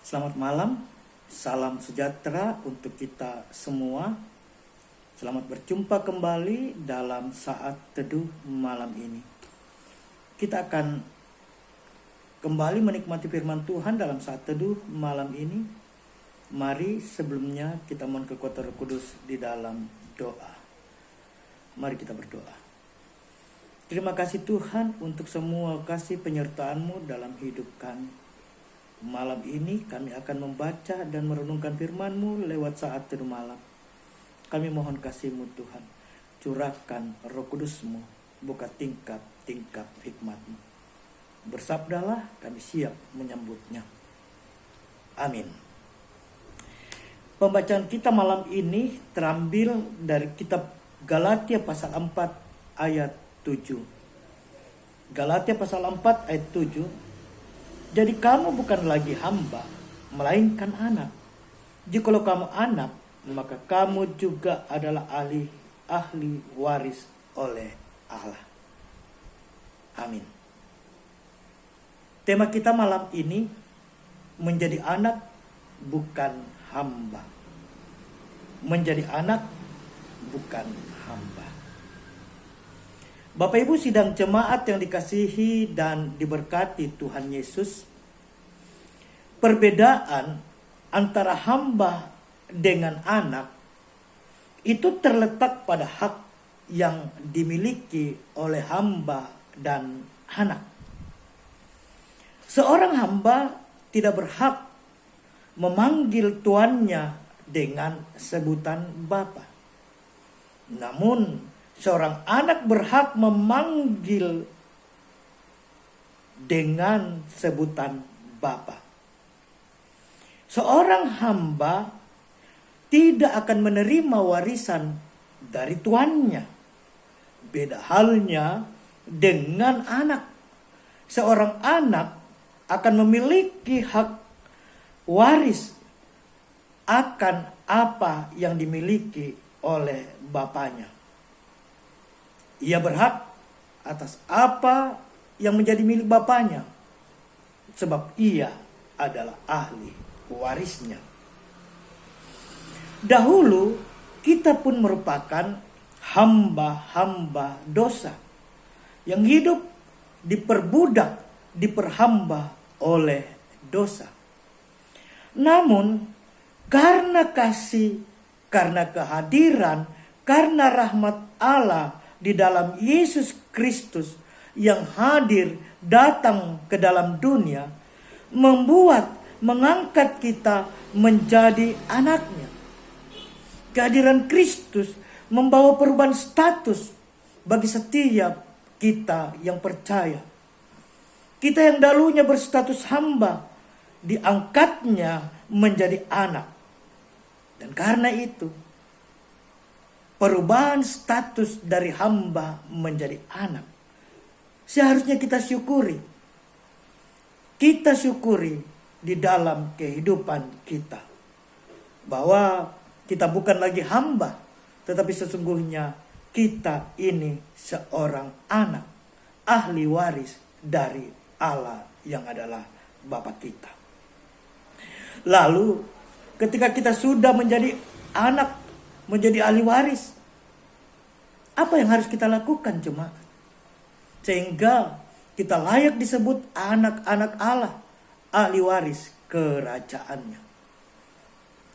Selamat malam, salam sejahtera untuk kita semua. Selamat berjumpa kembali dalam saat teduh malam ini. Kita akan kembali menikmati firman Tuhan dalam saat teduh malam ini. Mari sebelumnya kita mohon kekuatan Roh Kudus di dalam doa. Mari kita berdoa. Terima kasih Tuhan untuk semua kasih penyertaan-Mu dalam hidup kami. Malam ini kami akan membaca dan merenungkan firman-Mu lewat saat teduh malam. Kami mohon kasih-Mu Tuhan. Curahkan Roh Kudus-Mu, buka tingkap-tingkap hikmat-Mu. Bersabdalah, kami siap menyambutnya. Amin. Pembacaan kita malam ini terambil dari kitab Galatia pasal 4 ayat 7. Galatia pasal 4 ayat 7. Jadi kamu bukan lagi hamba, melainkan anak. Jikalau kamu anak, maka kamu juga adalah ahli waris oleh Allah. Amin. Tema kita malam ini menjadi anak bukan hamba. Menjadi anak bukan hamba. Bapak Ibu sidang jemaat yang dikasihi dan diberkati Tuhan Yesus. Perbedaan antara hamba dengan anak itu terletak pada hak yang dimiliki oleh hamba dan anak. Seorang hamba tidak berhak memanggil tuannya dengan sebutan Bapa. Namun seorang anak berhak memanggil dengan sebutan Bapa. Seorang hamba tidak akan menerima warisan dari tuannya. Beda halnya dengan anak. Seorang anak akan memiliki hak waris akan apa yang dimiliki oleh bapaknya. Ia berhak atas apa yang menjadi milik bapaknya, sebab ia adalah ahli warisnya. Dahulu kita pun merupakan hamba-hamba dosa yang hidup diperbudak, diperhamba oleh dosa. Namun karena kasih, karena kehadiran, karena rahmat Allah di dalam Yesus Kristus yang hadir datang ke dalam dunia, mengangkat kita menjadi anaknya. Kehadiran Kristus membawa perubahan status bagi setiap kita yang percaya. Kita yang dahulunya berstatus hamba diangkatnya menjadi anak. Dan karena itu perubahan status dari hamba menjadi anak seharusnya kita syukuri. Kita syukuri di dalam kehidupan kita bahwa kita bukan lagi hamba, tetapi sesungguhnya kita ini seorang anak, ahli waris dari Allah yang adalah Bapa kita. Lalu ketika kita sudah menjadi anak, menjadi ahli waris, apa yang harus kita lakukan jemaat? Sehingga kita layak disebut anak-anak Allah, ahli waris kerajaannya.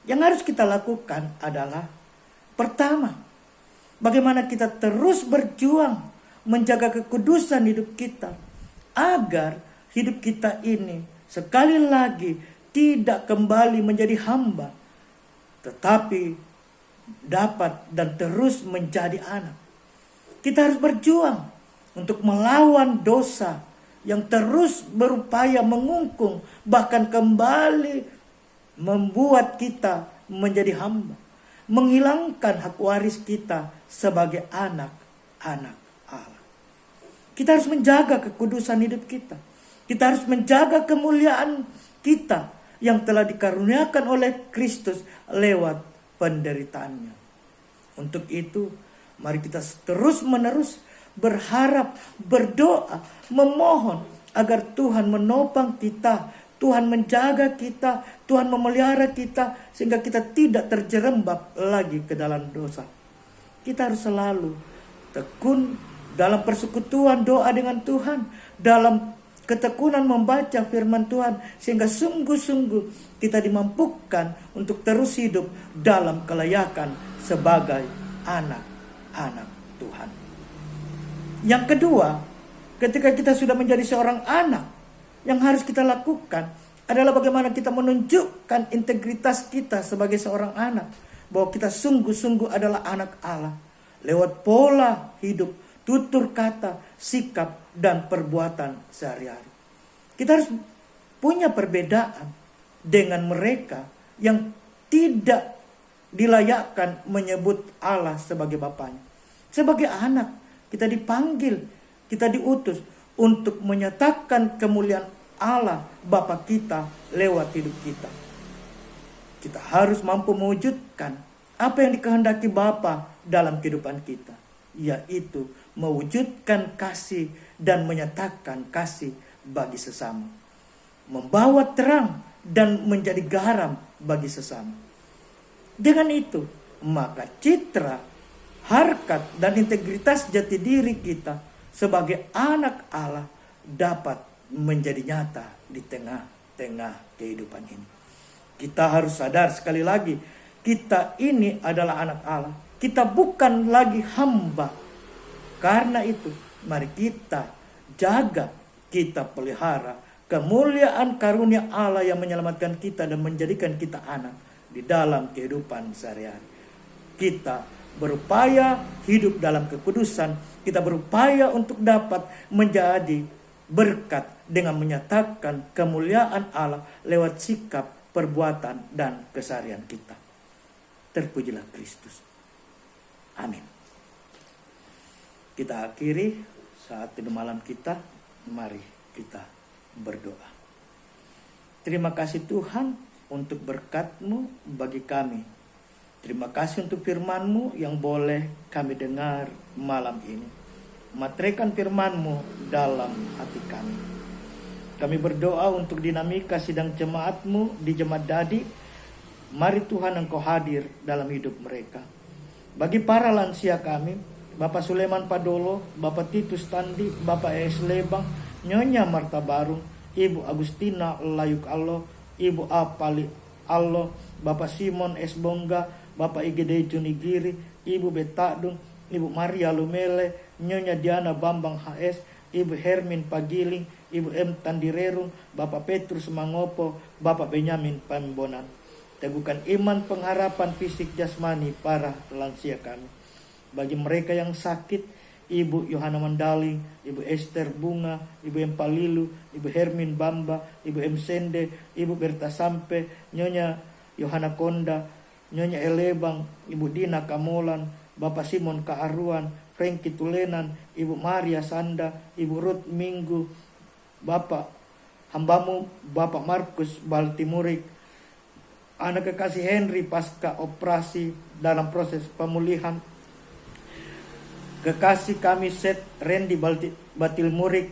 Yang harus kita lakukan adalah pertama, bagaimana kita terus berjuang menjaga kekudusan hidup kita, agar hidup kita ini sekali lagi tidak kembali menjadi hamba, tetapi dapat dan terus menjadi anak. Kita harus berjuang untuk melawan dosa yang terus berupaya mengungkung, bahkan kembali membuat kita menjadi hamba, menghilangkan hak waris kita sebagai anak-anak Allah. Kita harus menjaga kekudusan hidup kita. Kita harus menjaga kemuliaan kita yang telah dikaruniakan oleh Kristus lewat penderitaannya. Untuk itu, mari kita terus-menerus berharap, berdoa, memohon agar Tuhan menopang kita Tuhan menjaga kita, Tuhan memelihara kita, sehingga kita tidak terjerembab lagi ke dalam dosa. Kita harus selalu tekun dalam persekutuan doa dengan Tuhan, dalam ketekunan membaca firman Tuhan, sehingga sungguh-sungguh kita dimampukan untuk terus hidup dalam kelayakan sebagai anak-anak Tuhan. Yang kedua, ketika kita sudah menjadi seorang anak, yang harus kita lakukan adalah bagaimana kita menunjukkan integritas kita sebagai seorang anak, bahwa kita sungguh-sungguh adalah anak Allah lewat pola hidup, tutur kata, sikap, dan perbuatan sehari-hari. Kita harus punya perbedaan dengan mereka yang tidak dilayakkan menyebut Allah sebagai Bapanya. Sebagai anak, kita dipanggil, kita diutus untuk menyatakan kemuliaan Allah Bapa kita lewat hidup kita. Kita harus mampu mewujudkan apa yang dikehendaki Bapa dalam kehidupan kita, yaitu mewujudkan kasih dan menyatakan kasih bagi sesama, membawa terang dan menjadi garam bagi sesama. Dengan itu, maka citra, harkat, dan integritas jati diri kita sebagai anak Allah dapat menjadi nyata di tengah-tengah kehidupan ini. Kita harus sadar sekali lagi, kita ini adalah anak Allah. Kita bukan lagi hamba. Karena itu, mari kita jaga, kita pelihara kemuliaan karunia Allah yang menyelamatkan kita dan menjadikan kita anak di dalam kehidupan sehari-hari. Kita berupaya hidup dalam kekudusan, kita berupaya untuk dapat menjadi berkat dengan menyatakan kemuliaan Allah lewat sikap, perbuatan, dan keseharian kita. Terpujilah Kristus. Amin. Kita akhiri saat tidur malam kita, mari kita berdoa. Terima kasih Tuhan untuk berkat-Mu bagi kami. Terima kasih untuk firman-Mu yang boleh kami dengar malam ini. Materaikan firman-Mu dalam hati kami. Kami berdoa untuk dinamika sidang jemaat-Mu di Jemaat Dadi. Mari Tuhan Engkau hadir dalam hidup mereka. Bagi para lansia kami, Bapak Suleman Padolo, Bapak Titus Tandi, Bapak Es Lebang, Nyonya Marta Barung, Ibu Agustina Layuk Allo, Ibu Apali Allo, Bapak Simon S. Bongga, Bapak IGD Junigiri, Ibu Betadung, Ibu Maria Lumele, Nyonya Diana Bambang HS, Ibu Hermin Pagiling, Ibu M. Tandirerung, Bapak Petrus Mangopo, Bapak Benyamin Pambonan. Teguhkan iman pengharapan fisik jasmani para lansia kami. Bagi mereka yang sakit, Ibu Yohana Mandaling, Ibu Esther Bunga, Ibu M. Palilu, Ibu Hermin Bamba, Ibu M. Sende, Ibu Berta Sampe, Nyonya Yohana Konda, Nyonya Elebang, Ibu Dina Kamolan, Bapak Simon Kaaruan, Franky Tulenan, Ibu Maria Sanda, Ibu Ruth Minggu, Bapak hambamu Bapak Markus Baltimurik, anak kekasih Henry pasca operasi dalam proses pemulihan, kekasih kami Seth Randy Batilmurik,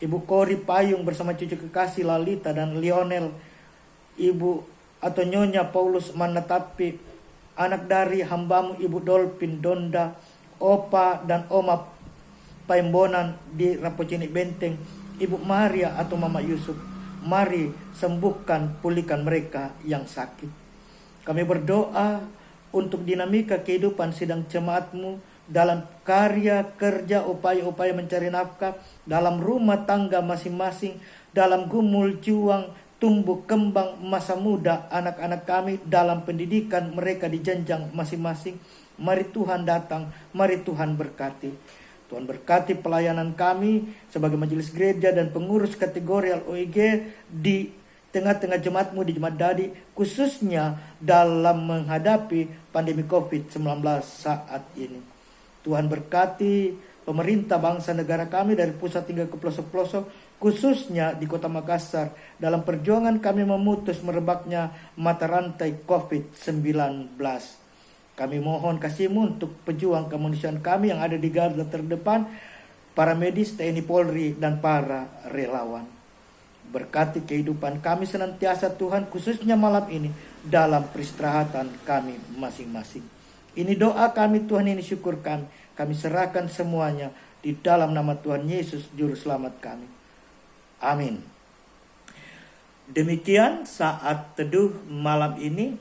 Ibu Kori Payung bersama cucu kekasih Lalita dan Lionel, Ibu atau Nyonya Paulus Manatapi, anak dari hambamu Ibu Dolphin Donda, Opa dan Oma Paimbonan di Rapocini Benteng, Ibu Maria atau Mama Yusuf. Mari sembuhkan, pulihkan mereka yang sakit. Kami berdoa untuk dinamika kehidupan sidang jemaat-Mu dalam karya, kerja, upaya-upaya mencari nafkah, dalam rumah tangga masing-masing, dalam gumul juang, tumbuh kembang masa muda anak-anak kami, dalam pendidikan mereka di jenjang masing-masing. Mari Tuhan datang, mari Tuhan berkati. Tuhan berkati pelayanan kami sebagai majelis gereja dan pengurus kategorial OIG di tengah-tengah jemaat-Mu di Jemaat Dadi, khususnya dalam menghadapi pandemi COVID-19 saat ini. Tuhan berkati pemerintah bangsa negara kami dari pusat hingga ke pelosok-pelosok, khususnya di Kota Makassar, dalam perjuangan kami memutus merebaknya mata rantai COVID-19. Kami mohon kasih-Mu untuk pejuang kemanusiaan kami yang ada di garda terdepan, para medis, TNI Polri, dan para relawan. Berkati kehidupan kami senantiasa Tuhan, khususnya malam ini dalam peristirahatan kami masing-masing. Ini doa kami Tuhan, ini syukur kami serahkan semuanya di dalam nama Tuhan Yesus Juru Selamat kami. Amin. Demikian saat teduh malam ini.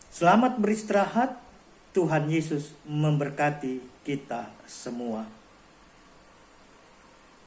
Selamat beristirahat. Tuhan Yesus memberkati kita semua.